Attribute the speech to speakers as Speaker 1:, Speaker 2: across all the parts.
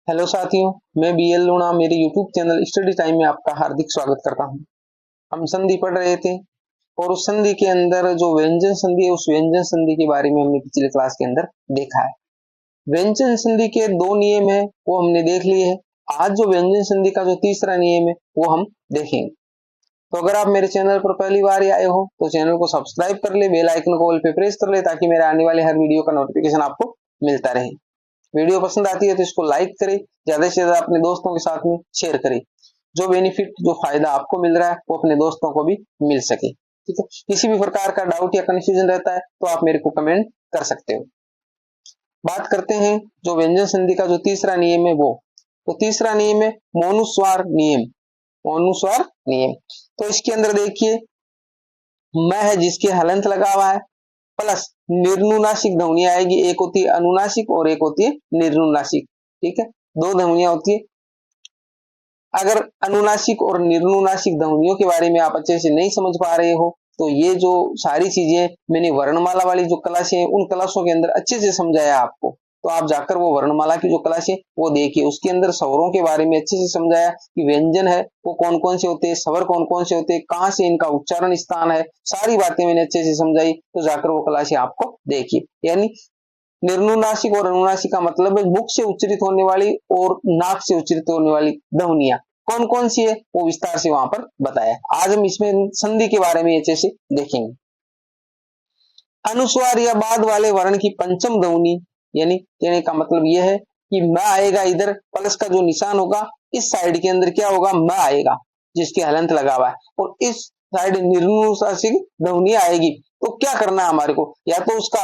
Speaker 1: Hello साथियों, मैं BL लूणा मेरे यूट्यूब चैनल स्टडी टाइम में आपका हार्दिक स्वागत करता हूं। हम संधि पढ़ रहे थे और उस संधि के अंदर जो व्यंजन संधि है उस व्यंजन संधि के बारे में हमने पिछले क्लास के अंदर देखा है। व्यंजन संधि के दो नियम है वो हमने देख लिए हैं। आज जो व्यंजन संधि का जो तीसरा नियम है वो हम देखेंगे। तो अगर आप मेरे चैनल पर पहली बार आए हो तो चैनल को सब्सक्राइब कर ले, बेल आइकन को ऑल पे प्रेस कर ले ताकि मेरे आने वाले हर वीडियो का नोटिफिकेशन आपको मिलता रहे। वीडियो पसंद आती है तो इसको लाइक करें, ज्यादा से ज्यादा अपने दोस्तों के साथ में शेयर करें। जो बेनिफिट जो फायदा आपको मिल रहा है वो अपने दोस्तों को भी मिल सके। ठीक है, किसी भी प्रकार का डाउट या कंफ्यूजन रहता है तो आप मेरे को कमेंट कर सकते हो। बात करते हैं जो व्यंजन संधि का जो तीसरा नियम है वो। तो तीसरा नियम है मोनुस्वार नियम। मोनुस्वार नियम, तो इसके अंदर देखिए म है जिसके हलंत लगा हुआ है प्लस निर्नुनासिक ध्वनि आएगी। एक होती है अनुनासिक और एक होती है निर्नुनासिक। ठीक है, दो ध्वनियां होती है। अगर अनुनासिक और निर्नुनासिक ध्वनियों के बारे में आप अच्छे से नहीं समझ पा रहे हो तो ये जो सारी चीजें मैंने वर्णमाला वाली जो क्लासें उन क्लासों के अंदर अच्छे से समझाया आपको, तो आप जाकर वो वर्णमाला की जो क्लास है वो देखिए। उसके अंदर स्वरों के बारे में अच्छे से समझाया कि व्यंजन है वो कौन कौन से होते हैं, स्वर कौन कौन से होते हैं, कहाँ से इनका उच्चारण स्थान है, सारी बातें मैंने अच्छे से समझाई। तो जाकर वो क्लास आपको देखिए। यानी निर्नुनासिक और अनुनासिक का मतलब है मुख से उच्चरित होने वाली और नाक से उच्चरित होने वाली ध्वनियां कौन कौन सी है वो विस्तार से वहां पर बताया। आज हम इसमें संधि के बारे में अच्छे से देखेंगे। अनुस्वार या बाद वाले वर्ण की पंचम ध्वनि, यानी कहने का मतलब यह है कि म आएगा इधर, प्लस का जो निशान होगा इस साइड के अंदर क्या होगा, म आएगा जिसके हलंत लगा हुआ है, और इस साइड निर्नुनासिक ध्वनि आएगी। तो क्या करना है हमारे को, या तो उसका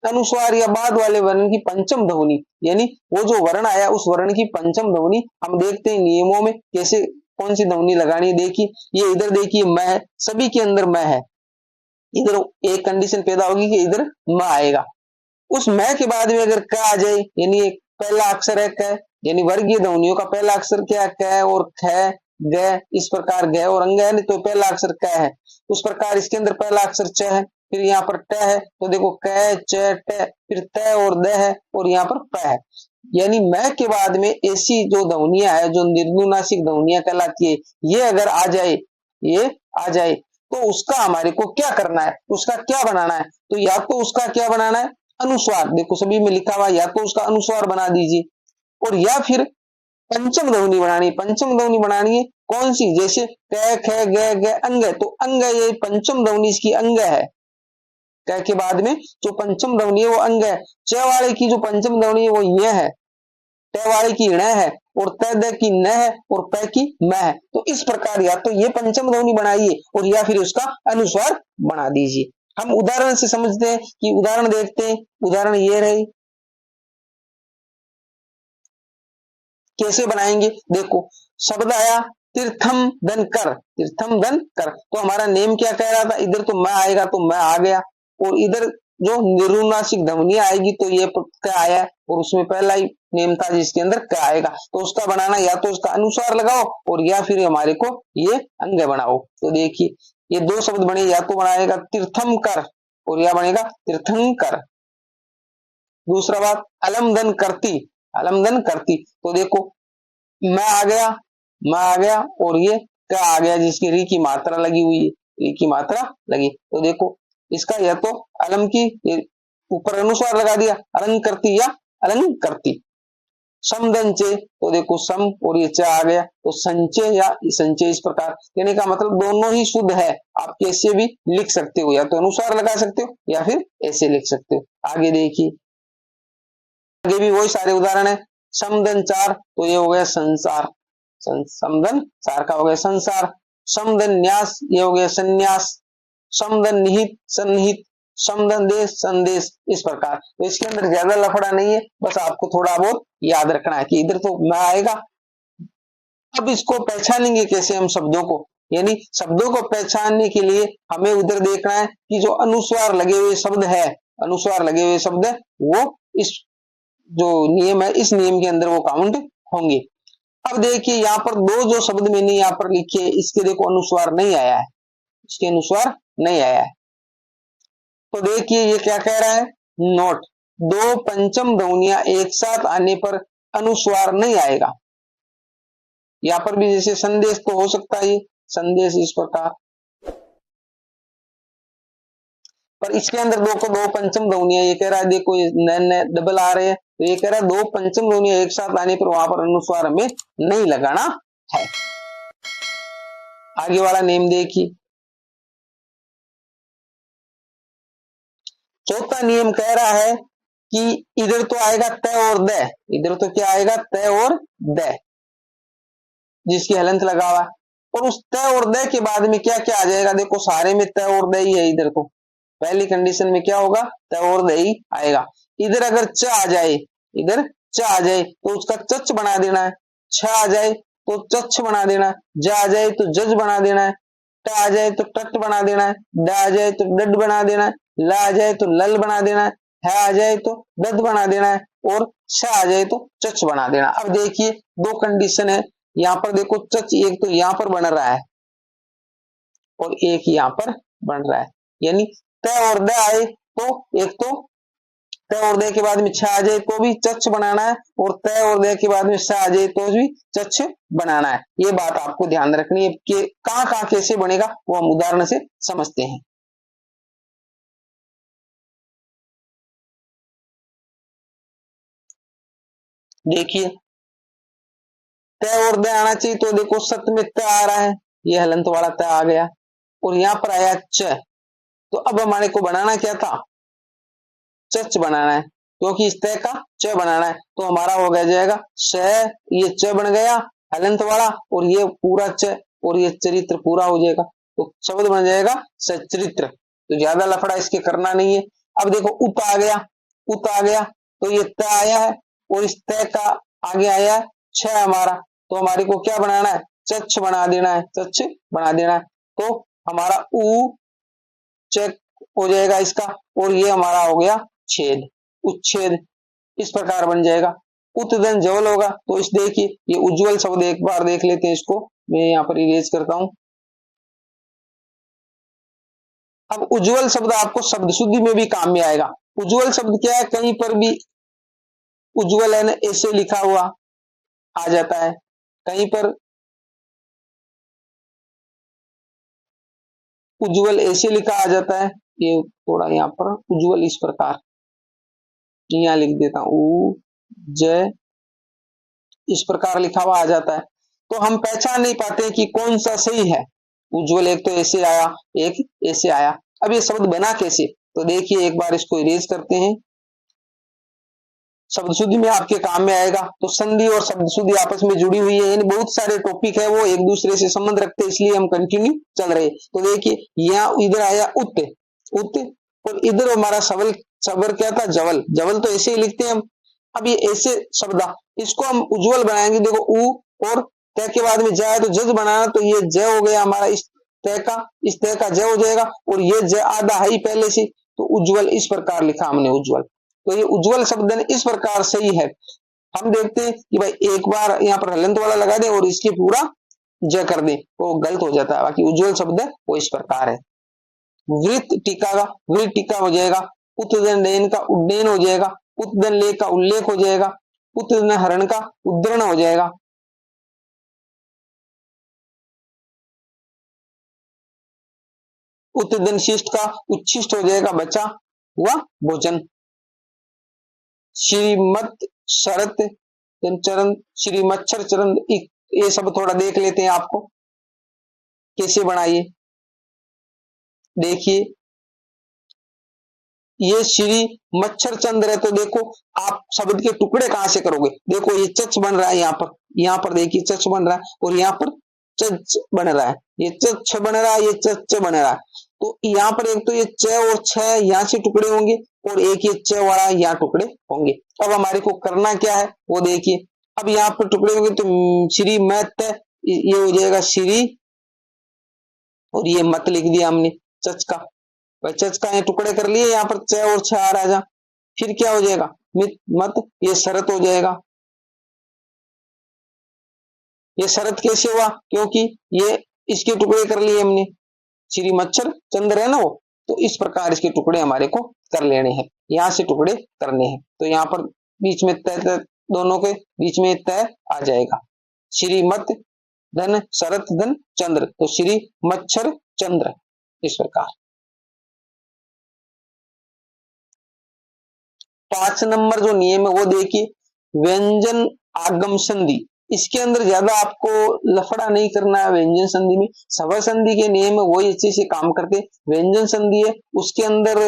Speaker 1: अनुस्वार या बाद वाले वर्ण की पंचम ध्वनि, यानी वो जो वर्ण आया उस वर्ण की पंचम ध्वनि हम देखते हैं नियमों में कैसे कौन सी ध्वनि लगानी है। देखिए ये इधर देखिए म है, सभी के अंदर म है। इधर एक कंडीशन पैदा होगी कि इधर म आएगा। उस म के बाद में अगर क आ जाए, यानी एक पहला अक्षर है क, यानी वर्गीय ध्वनियों का पहला अक्षर क्या क और ख ग, इस प्रकार ग और अंग है, नहीं तो पहला अक्षर क है। उस प्रकार इसके अंदर पहला अक्षर च है, फिर यहाँ पर ट है, तो देखो क च ट, फिर त और द है और यहाँ पर प है। यानी म के बाद में ऐसी जो ध्वनियां है जो निर्नुनासिक ध्वनियां कहलाती है, ये अगर आ जाए, ये आ जाए तो उसका हमारे को क्या करना है, उसका क्या बनाना है। तो या तो उसका क्या बनाना है, अनुस्वार। देखो सभी में लिखा हुआ, या तो उसका अनुस्वार बना दीजिए और या फिर पंचम ध्वनि बनानी। पंचम ध्वनि बनानी है कौन सी, जैसे क ख ग ग अंग है, तो अंग है, ये पंचम ध्वनि इसकी अंग है। क के बाद में जो पंचम ध्वनि है वो अंग है। च वाले की जो पंचम ध्वनि है वो ये है, ट वाले की ण है और त द की न है और प की म है। तो इस प्रकार या तो ये पंचम ध्वनि बनाइए और या फिर उसका अनुस्वार बना दीजिए। हम उदाहरण से समझते हैं कि उदाहरण देखते हैं। उदाहरण ये रहे, कैसे बनाएंगे देखो। शब्द आया तीर्थम धन कर, तीर्थम धन कर, तो हमारा नेम क्या कह रहा था, इधर तो मैं आएगा तो मैं आ गया, और इधर जो निर्नुनासिक ध्वनि आएगी तो ये क्या आया, और उसमें पहला ही नेम था जिसके अंदर क्या आएगा। तो उसका बनाना या तो उसका अनुसार लगाओ और या फिर हमारे को ये अंग बनाओ। तो देखिए ये दो शब्द बने, या तो बनाएगा तीर्थम कर और या बनेगा तीर्थंकर। दूसरा बात अलमदन करती, अलमदन करती, तो देखो मैं आ गया, मैं आ गया और ये क्या आ गया जिसकी री की मात्रा लगी हुई है, री की मात्रा लगी। तो देखो इसका या तो अलम की ऊपर अनुस्वार लगा दिया, अलंग करती या अलंग करती। समदंचे, तो देखो सम और ये च आ गया, तो संचय या संचय। इस प्रकार कहने का मतलब दोनों ही शुद्ध है, आप कैसे भी लिख सकते हो, या तो अनुसार लगा सकते हो या फिर ऐसे लिख सकते हो। आगे देखिए, आगे भी वही सारे उदाहरण है। समदन चार, तो ये हो गया संसार, समदन चार का हो गया संसार। समदन न्यास, ये हो गया संन्यास। समदन निहित, सन्निहित। समदन देश, संदेश। इस प्रकार, तो इसके अंदर ज्यादा लफड़ा नहीं है, बस आपको थोड़ा बहुत याद रखना है कि इधर तो मैं आएगा। अब इसको पहचानेंगे कैसे हम शब्दों को, यानी शब्दों को पहचानने के लिए हमें उधर देखना है कि जो अनुस्वार लगे हुए शब्द है, अनुस्वार लगे हुए शब्द है वो इस जो नियम है इस नियम के अंदर वो काउंट होंगे। अब देखिए यहाँ पर दो जो शब्द मैंने यहाँ पर लिखे, इसके देखो अनुस्वार नहीं आया है, इसके अनुस्वार नहीं आया है। तो देखिए ये क्या कह रहा है, नोट। दो पंचम ध्वनियां एक साथ आने पर अनुस्वार नहीं आएगा। यहां पर भी जैसे संदेश तो हो सकता है, ये संदेश इस प्रकार, पर इसके अंदर दो को दो पंचम ध्वनियां, ये कह रहा है देखो ये नए नए डबल आ रहे हैं, तो ये कह रहा है दो पंचम ध्वनियां एक साथ आने पर वहां पर अनुस्वार हमें नहीं लगाना है। आगे वाला नेम देखिए। चौथा नियम कह रहा है कि इधर तो आएगा त और द, इधर तो क्या आएगा त और द, जिसकी हलंत लगा हुआ, और उस त और द के बाद में क्या क्या आ जाएगा, देखो सारे में त और द ही है। इधर तो पहली कंडीशन में क्या होगा, त और द ही आएगा। इधर अगर च आ जाए, इधर च आ जाए तो उसका चच बना देना है, छ आ जाए तो चच्छ बना देना है, ज आ जाए तो जज बना देना है, ट आ जाए तो टट बना देना है, ड आ जाए तो डड बना देना है, ल आ जाए तो लल बना देना है, ह आ जाए तो दद बना देना है, और श आ जाए तो चच बना देना। अब देखिए दो कंडीशन है, यहां पर देखो चच एक तो यहां पर बन रहा है और एक यहां पर बन रहा है, यानी त और द आए तो एक तो त और द के बाद में छ आ जाए तो भी चच बनाना है, और त और द के बाद में स आ जाए तो भी चच बनाना है। ये बात आपको ध्यान रखनी है कि कहां कहां कैसे बनेगा वो हम उदाहरण से समझते हैं। देखिए त और द आना चाहिए, तो देखो सत में त आ रहा है, ये हलंत वाला त आ गया, और यहां पर आया च, तो अब हमारे को बनाना क्या था, चच बनाना है, क्योंकि इस तय का च बनाना है, तो हमारा हो गया जाएगा श, ये च बन गया हलंत वाला, और ये पूरा च, और ये चरित्र पूरा हो जाएगा, तो शब्द बन जाएगा सचरित्र। तो ज्यादा लफड़ा इसके करना नहीं है। अब देखो उत आ गया, उत आ गया तो ये त आया है, और इस तय का आगे आया है छ हमारा, तो हमारे को क्या बनाना है, चच बना देना है, चच बना देना है, तो हमारा उ चेक हो जाएगा इसका, और ये हमारा हो गया छेद, उच्छेद, इस प्रकार बन जाएगा। उत्तदन जवल होगा, तो इस देखिए ये उज्जवल शब्द एक बार देख लेते हैं, इसको मैं यहाँ पर इरेज करता हूं। अब उज्जवल शब्द आपको शब्द शुद्धि में भी काम में आएगा। उज्जवल शब्द क्या है, कहीं पर भी उज्जवल है ना ऐसे लिखा हुआ आ जाता है, कहीं पर उज्जवल ऐसे लिखा आ जाता है, ये थोड़ा यहाँ पर उज्जवल इस प्रकार यहाँ लिख देता हूं, जय, इस प्रकार लिखा हुआ आ जाता है, तो हम पहचान नहीं पाते कि कौन सा सही है। उज्जवल एक तो ऐसे आया, एक ऐसे आया, अब ये शब्द बना कैसे, तो देखिए एक बार इसको इरेज करते हैं। शब्द शुद्धि में आपके काम में आएगा, तो संधि और शब्द शुद्धि आपस में जुड़ी हुई है, यानी बहुत सारे टॉपिक है वो एक दूसरे से संबंध रखते हैं, इसलिए हम कंटिन्यू चल रहे। तो देखिए यहाँ इधर आया उत, उत, और इधर हमारा सवल, सबर क्या था, जवल, जवल तो ऐसे ही लिखते हैं हम। अब ये ऐसे शब्द, इसको हम उज्जवल बनाएंगे, देखो उ और तय के बाद में जाए तो जज बनाना, तो ये ज हो गया हमारा इस तय का, इस तय का ज हो जाएगा, और ये ज आधा है ही पहले से, तो उज्जवल इस प्रकार लिखा हमने उज्जवल। तो ये उज्जवल शब्द इस प्रकार सही है। हम देखते हैं कि भाई एक बार यहाँ पर हलंत वाला लगा दे और इसके पूरा ज कर दे तो गलत हो जाता है, बाकी उज्जवल शब्द वो इस प्रकार है। वृत्त टीका का वृत्त टीका हो जाएगा, उत्तदन लेन का उड्डयन हो जाएगा, उत्तदन लेख का उल्लेख हो जाएगा, उत्तदन हरण का उद्धरण हो जाएगा। उत्तदन शिष्ट का उच्छिष्ट हो जाएगा, बचा हुआ भोजन। श्रीमत शरत चरण, श्री मच्छर चरण, ये सब थोड़ा देख लेते हैं आपको कैसे बनाइए। देखिए ये श्री मच्छर चंद्र है, तो देखो आप शब्द के टुकड़े कहां से करोगे, देखो ये चच बन रहा है यहाँ पर देखिए चच बन रहा है, और यहाँ पर चच बन रहा है, ये चच बन रहा है, ये चच बन रहा है, तो यहाँ पर एक तो ये च और छ यहाँ से टुकड़े होंगे, और एक ये च वाला यहाँ टुकड़े होंगे। अब हमारे को करना क्या है वो देखिए, अब यहाँ पर टुकड़े होंगे तो श्री मत, ये हो जाएगा श्री, और ये मत लिख दिया हमने चच का, भाई चच का ये टुकड़े कर लिए, यहाँ पर च और छ आ राजा, फिर क्या हो जाएगा मित मत, ये शरत हो जाएगा। ये शरत कैसे हुआ, क्योंकि ये इसके टुकड़े कर लिए हमने, श्री मच्छर चंद्र है ना वो, तो इस प्रकार इसके टुकड़े हमारे को कर लेने हैं, यहां से टुकड़े करने हैं, तो यहाँ पर बीच में दोनों के बीच में तय आ जाएगा। श्रीमत धन शरत धन चंद्र, तो श्री मच्छर चंद्र, इस प्रकार। 5 नंबर जो नियम है वो देखिए, व्यंजन आगम संधि। इसके अंदर ज्यादा आपको लफड़ा नहीं करना है। व्यंजन संधि में स्वर संधि के नियम है वही अच्छे से काम करते। व्यंजन संधि है उसके अंदर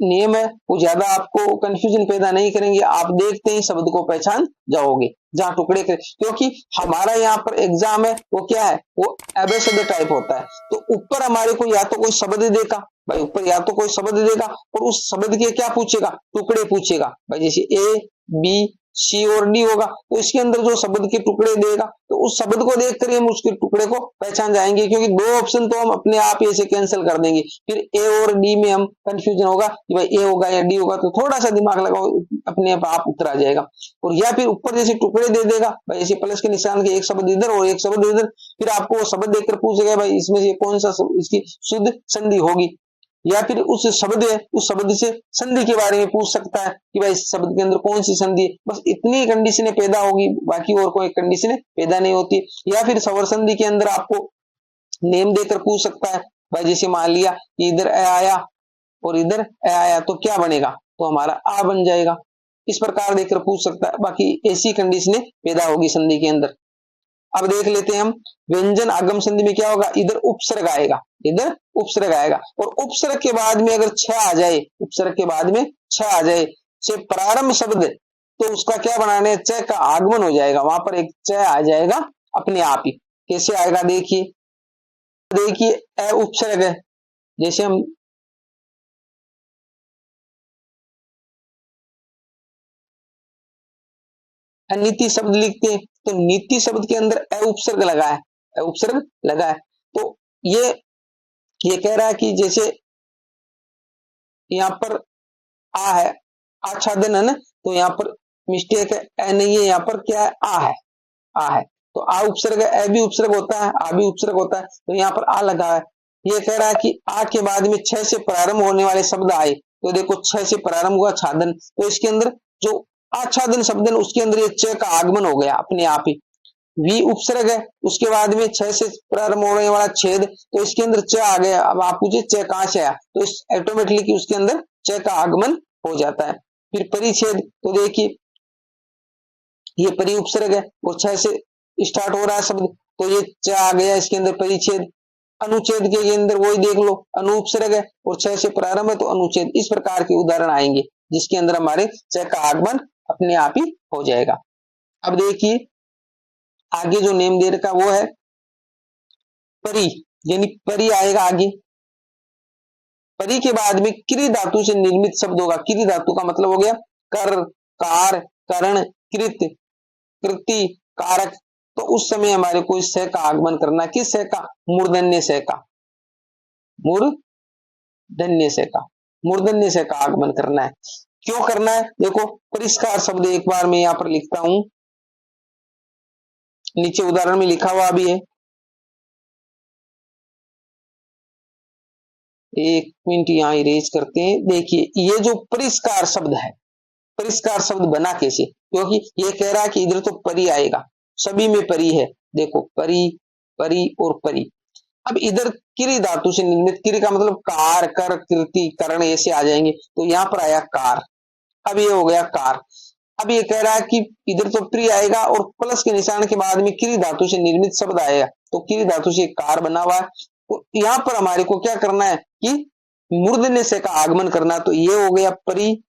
Speaker 1: नियम है वो ज्यादा आपको कंफ्यूजन पैदा नहीं करेंगे। आप देखते ही शब्द को पहचान जाओगे जहां टुकड़े कर, क्योंकि हमारा यहाँ पर एग्जाम है वो क्या है, वो एबेसिड टाइप होता है। तो ऊपर हमारे को या तो कोई शब्द देगा भाई, ऊपर या तो कोई शब्द देगा और उस शब्द के क्या पूछेगा, टुकड़े पूछेगा भाई। जैसे ए बी सी और डी होगा तो इसके अंदर जो शब्द के टुकड़े देगा तो उस शब्द को देखकर ही हम उसके टुकड़े को पहचान जाएंगे, क्योंकि 2 ऑप्शन तो हम अपने आप ही ऐसे कैंसिल कर देंगे। फिर ए और डी में हम कंफ्यूजन होगा कि भाई ए होगा या डी होगा, तो थोड़ा सा दिमाग लगाओ अपने आप उतर आ जाएगा। और या फिर ऊपर जैसे टुकड़े दे देगा भाई, जैसे प्लस के निशान के एक शब्द इधर और एक शब्द इधर, फिर आपको वो शब्द देखकर पूछेगा भाई इसमें से कौन सा इसकी शुद्ध संधि होगी, या फिर उस शब्द है उस शब्द से संधि के बारे में पूछ सकता है कि भाई इस शब्द के अंदर कौन सी संधि है। बस इतनी कंडीशनें पैदा होगी, बाकी और कोई कंडीशनें पैदा नहीं होती। या फिर स्वर संधि के अंदर आपको नेम देकर पूछ सकता है भाई, जैसे मान लिया कि इधर ए आया और इधर ए आया तो क्या बनेगा, तो हमारा आ बन जाएगा। इस प्रकार देकर पूछ सकता है, बाकी ऐसी कंडीशनें पैदा होगी संधि के अंदर। अब देख लेते हैं हम व्यंजन आगम संधि में क्या होगा, इधर उपसर्ग आएगा, इधर उपसर्ग आएगा और उपसर्ग के बाद में अगर छ आ जाए, उपसर्ग के बाद में छ आ जाए से प्रारंभ शब्द, तो उसका क्या बनाना है, च का आगमन हो जाएगा, वहां पर एक च आ जाएगा अपने आप ही। कैसे आएगा देखिए, देखिए ए उपसर्ग है, जैसे हम नीति शब्द लिखते हैं तो नीति शब्द के अंदर ए उपसर्ग लगा है, ए उपसर्ग लगा है। तो ये कह रहा है कि जैसे यहाँ पर आ है, आच्छादन है ना, तो यहाँ पर मिस्टेक है, ए नहीं है, यहाँ पर क्या है, आ है, आ है। तो आ उपसर्ग है, ए भी उपसर्ग होता है, आ भी उपसर्ग होता है, तो यहाँ पर आ लगा है। ये कह रहा है कि आ के बाद में छ से प्रारंभ होने वाले शब्द आए, तो देखो छ से प्रारंभ हुआ छादन, तो इसके अंदर जो आच्छादन शब्द है उसके अंदर ये च का आगमन हो गया अपने आप ही। वी उपसर्ग है, उसके बाद में छ से प्रारंभ होने वाला छेद, तो इसके अंदर च आ गया। अब आप पूछे च कहां से आया, तो इस ऑटोमेटिकली उसके अंदर च का आगमन हो जाता है। फिर परिच्छेद, तो देखिए ये परि उपसर्ग है और छ से स्टार्ट हो रहा है शब्द, तो ये च आ गया इसके अंदर परिच्छेद। अनुच्छेद के अंदर वही देख लो, अनु उपसर्ग है और छ से प्रारंभ है तो अनुच्छेद। इस प्रकार के उदाहरण आएंगे जिसके अंदर हमारे च का आगमन अपने आप ही हो जाएगा। अब देखिए आगे जो नेम दे रखा वो है परि, यानी परि आएगा आगे। परि के बाद में क्रि धातु से निर्मित शब्द होगा। क्रि धातु का मतलब हो गया कर, कार, करण, कृत, कृति, कारक। तो उस समय हमारे को इस स का आगमन करना, किस स का, मूर्धन्य स का, मूर्धन्य स का, मूर्धन्य स का आगमन करना है। क्यों करना है, देखो परिष्कार शब्द एक बार मैं यहां पर लिखता हूं, नीचे उदाहरण में लिखा हुआ भी है, एक मिनट यहां इरेज करते हैं। देखिए ये जो परिष्कार शब्द है, परिष्कार शब्द बना कैसे, क्योंकि ये कह रहा है कि इधर तो परि आएगा, सभी में परि है, देखो परि, परि और परि। अब इधर क्रि धातु से निर्मित, क्रि का मतलब कार, कर, कृति, करण ऐसे आ जाएंगे, तो यहां पर आया कार, अब ये हो गया कार। अब ये कह रहा है कि इधर तो प्री आएगा और प्लस के निशान के बाद में क्रि धातु से निर्मित शब्द आएगा, तो क्रि धातु से कार बना हुआ है। तो यहां पर हमारे को क्या करना है कि मूर्धन्य स का आगमन करना, तो ये हो गया परि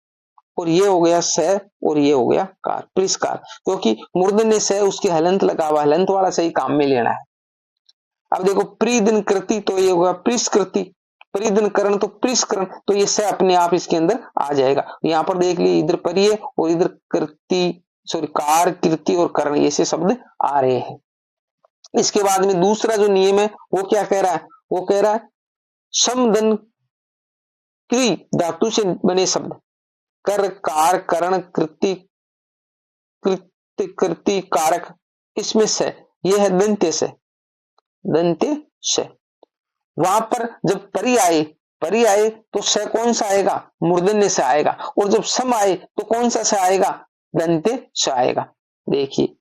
Speaker 1: और ये हो गया स और ये हो गया कार, परिष्कार। क्योंकि मूर्धन्य स उसके हलंत लगा हुआ, हलंत वाला सही काम में लेना है। अब देखो प्रीदिन कृति, तो ये होगा प्रिस्कृति, परिधन करण तो प्रिस्करण, तो ये स अपने आप इसके अंदर आ जाएगा। यहाँ पर देख लीजिए इधर परि है और इधर कृति, सॉरी कार, कृति और करण ऐसे शब्द आ रहे हैं। इसके बाद में दूसरा जो नियम है वो क्या कह रहा है, वो कह रहा है समदन क्रि धातु से बने शब्द, कर, कार, करण, कृति, कृत्य, कृति, कारक, इसमें से ये है दंत्य से, दंत्य से। वहां पर जब परि आए तो स कौन सा आएगा, मूर्धन्य से आएगा, और जब सम आए तो कौन सा से आएगा, दंते स आएगा। देखिए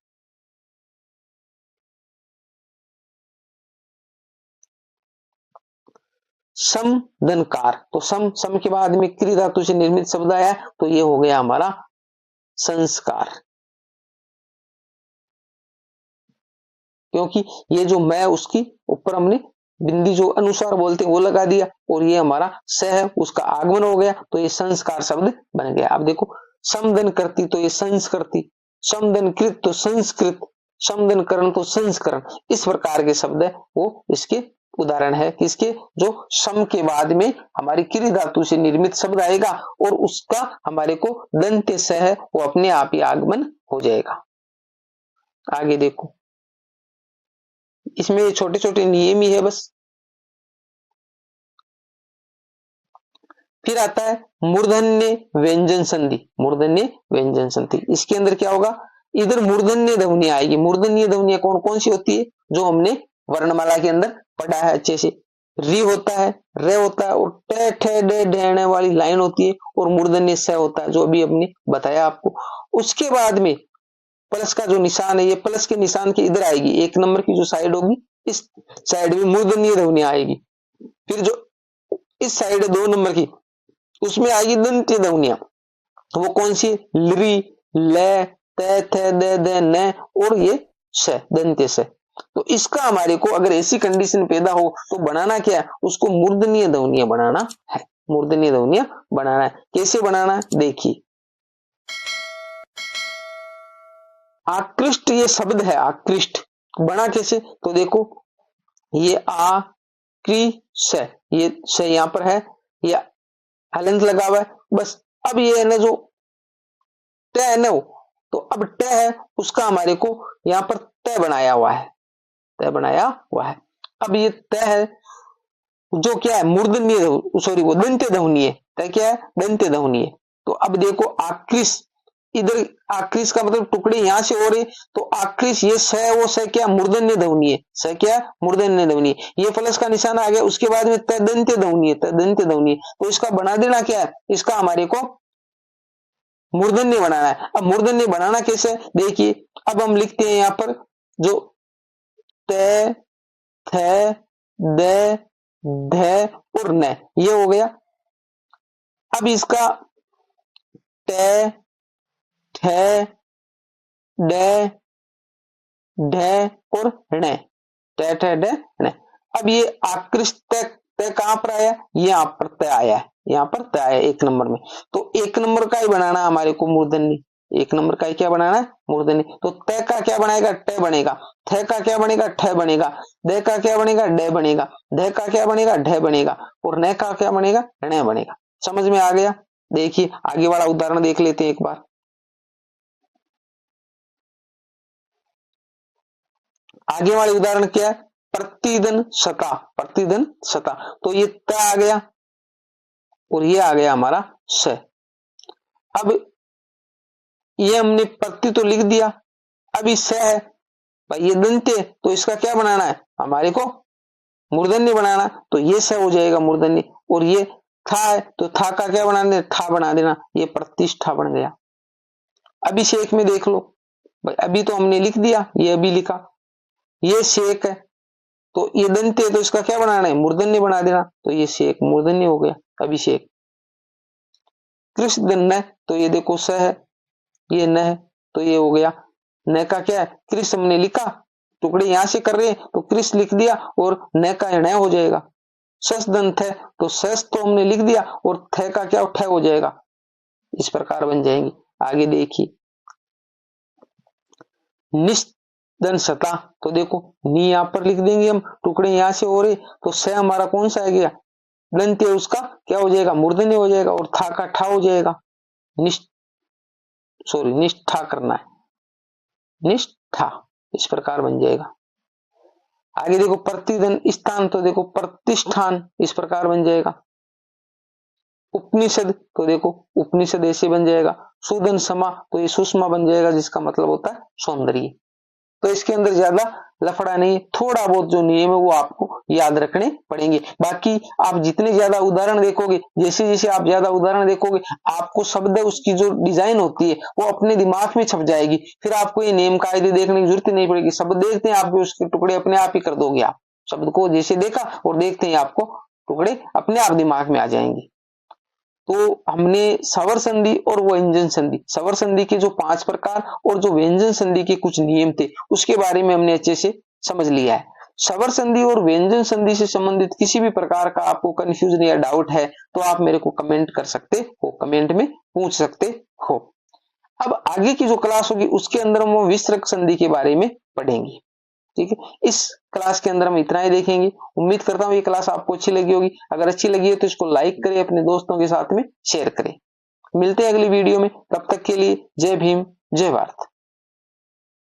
Speaker 1: सम दनकार, तो सम के बाद में क्री धातु से निर्मित शब्द आया, तो ये हो गया हमारा संस्कार। क्योंकि ये जो मैं उसकी ऊपर हमने बिंदी जो अनुसार बोलते हैं वो लगा दिया, और ये हमारा स है उसका आगमन हो गया, तो ये संस्कार शब्द बन गया। अब देखो समदन करती तो ये संस्कृति, समदन कृत तो संस्कृत, समदन करण तो संस्करण, इस प्रकार के शब्द है वो इसके उदाहरण है। किसके? जो सम के बाद में हमारी क्री धातु से निर्मित शब्द आएगा और उसका हमारे को दंत्य स है वो अपने आप ही आगमन हो जाएगा। आगे देखो, इसमें छोटे छोटे नियम ही है बस। फिर आता है मूर्धन्य व्यंजन संधि, मूर्धन्य व्यंजन संधि। इसके अंदर क्या होगा, इधर मूर्धन्य ध्वनि आएगी। मूर्धन्य ध्वनियां कौन कौन सी होती है, जो हमने वर्णमाला के अंदर पढ़ा है अच्छे से। री होता है, रे होता है, और टे ठे डे ढेने वाली लाइन होती है, और मूर्धन्य स होता है जो अभी हमने बताया आपको। उसके बाद में प्लस का जो निशान है, ये प्लस के निशान के इधर आएगी, एक नंबर की जो साइड होगी इस साइड में मूर्धन्य ध्वनि आएगी। फिर जो इस साइड है 2 नंबर की, उसमें आएगी दंत्य ध्वनियां। तो वो कौन सी? लरी, ले, ते, थे, दे, दे, ने, और ये स, दंत्य स। तो इसका हमारे को अगर ऐसी कंडीशन पैदा हो तो बनाना क्या है, उसको मूर्धन्य ध्वनियां बनाना है। मूर्धन्य ध्वनियां बनाना है। कैसे बनाना है देखिए, आकृष्ट ये शब्द है, आकृष्ट बना कैसे, तो देखो ये आ क्री स, ये स यहां पर है, ये हलंत लगा हुआ है बस। अब ये है ना जो ट है ना, तो अब ट है उसका हमारे को यहां पर तय बनाया हुआ है, तय बनाया हुआ है। अब ये तय है जो क्या है मूर्धन्य, सॉरी वो दंत्य ध्वनि है। तय क्या है? दंत्य ध्वनि है। तो अब देखो आकृष, इधर आकृष का मतलब टुकड़े यहां से हो रहे, तो आकृष ये स है, वो स क्या मूर्धन्य ध्वनि है, स क्या मूर्धन्य ध्वनि है। ये प्लस का निशान आ गया, उसके बाद में तदंत्य ध्वनि है, तदंत्य ध्वनि है। तो इसका बना देना क्या है, इसका हमारे को मूर्धन्य बनाना है। अब मूर्धन्य बनाना कैसे देखिए, अब हम लिखते हैं यहां पर जो त, थ, द, ध और न, ये हो गया। अब इसका ट, ठ, ड, ढ और ण, ट ठ ड ण। अब ये आकृष्ट तय कहां पर आया, यहां पर तय आया है, यहां पर तय आया 1 नंबर में। तो 1 नंबर का ही बनाना हमारे को मूर्धन्य, 1 नंबर का ही क्या बनाना है मूर्धन्य। तो तय का क्या बनाएगा, ट बनेगा। थ का क्या बनेगा, ठ बनेगा। द का क्या बनेगा, ड बनेगा। ध का क्या बनेगा, ढ बनेगा। और न का क्या बनेगा, ण बनेगा। समझ में आ गया। देखिए आगे वाला उदाहरण देख लेते हैं एक बार। आगे वाले उदाहरण क्या है, प्रतिदन सका, प्रतिदन सका। तो ये त आ गया और ये आ गया हमारा स। अब ये हमने प्रति तो लिख दिया, अब इस स है भाई, ये दंत्य, तो इसका क्या बनाना है हमारे को मूर्धन्य बनाना, तो ये स हो जाएगा मूर्धन्य। और ये था है, तो था का क्या बना देना, था बना देना, ये प्रतिष्ठा बन गया। अभी शेख में देख लो भाई, अभी तो हमने लिख दिया, ये अभी लिखा, ये शेख है, तो ये दंत्य है, तो इसका क्या बनाना है मूर्धन्य बना देना, तो ये शेख मूर्धन्य हो गया अभिषेक। कृष्ण न, तो ये देखो स है, ये न है, तो ये हो गया। न का क्या है, कृष्ण हमने लिखा, टुकड़े यहां से कर रहे हैं तो कृष्ण लिख दिया, और न का न हो जाएगा। सस दंत है, तो सस तो हमने लिख दिया, और थ का क्या ठ हो जाएगा। इस प्रकार बन जाएंगे। आगे देखिए निष्दन सता, तो देखो नी यहां पर लिख देंगे हम, टुकड़े यहां से हो रहे, तो स हमारा कौन सा आ गया दंत्य, उसका क्या हो जाएगा मूर्धन्य हो जाएगा, और था का ठा हो जाएगा। निष्ठा करना है, निष्ठा, इस प्रकार बन जाएगा। आगे देखो प्रतिधन स्थान, तो देखो प्रतिष्ठान, इस प्रकार बन जाएगा। उपनिषद, तो देखो उपनिषद ऐसे बन जाएगा। सुदन समा, तो ये सुषमा बन जाएगा, जिसका मतलब होता है सौंदर्य। तो इसके अंदर ज्यादा लफड़ा नहीं है, थोड़ा बहुत जो नियम है वो आपको याद रखने पड़ेंगे। बाकी आप जितने ज्यादा उदाहरण देखोगे, जैसे जैसे आप ज्यादा उदाहरण देखोगे, आपको शब्द उसकी जो डिजाइन होती है वो अपने दिमाग में छप जाएगी। फिर आपको ये नियम कायदे देखने की जरूरत नहीं पड़ेगी। शब्द देखते हैं आप उसके टुकड़े अपने आप ही कर दोगे। आप शब्द को जैसे देखा और देखते ही आपको टुकड़े अपने आप दिमाग में आ जाएंगे। तो हमने स्वर संधि और व्यंजन संधि, स्वर संधि के जो 5 प्रकार और जो व्यंजन संधि के कुछ नियम थे उसके बारे में हमने अच्छे से समझ लिया है। स्वर संधि और व्यंजन संधि से संबंधित किसी भी प्रकार का आपको कंफ्यूजन या डाउट है तो आप मेरे को कमेंट कर सकते हो, कमेंट में पूछ सकते हो। अब आगे की जो क्लास होगी उसके अंदर हम विसर्ग संधि के बारे में पढ़ेंगे। ठीक है, इस क्लास के अंदर हम इतना ही देखेंगे। उम्मीद करता हूं ये क्लास आपको अच्छी लगी होगी। अगर अच्छी लगी है तो इसको लाइक करें, अपने दोस्तों के साथ में शेयर करें। मिलते हैं अगली वीडियो में, तब तक के लिए जय भीम, जय भारत।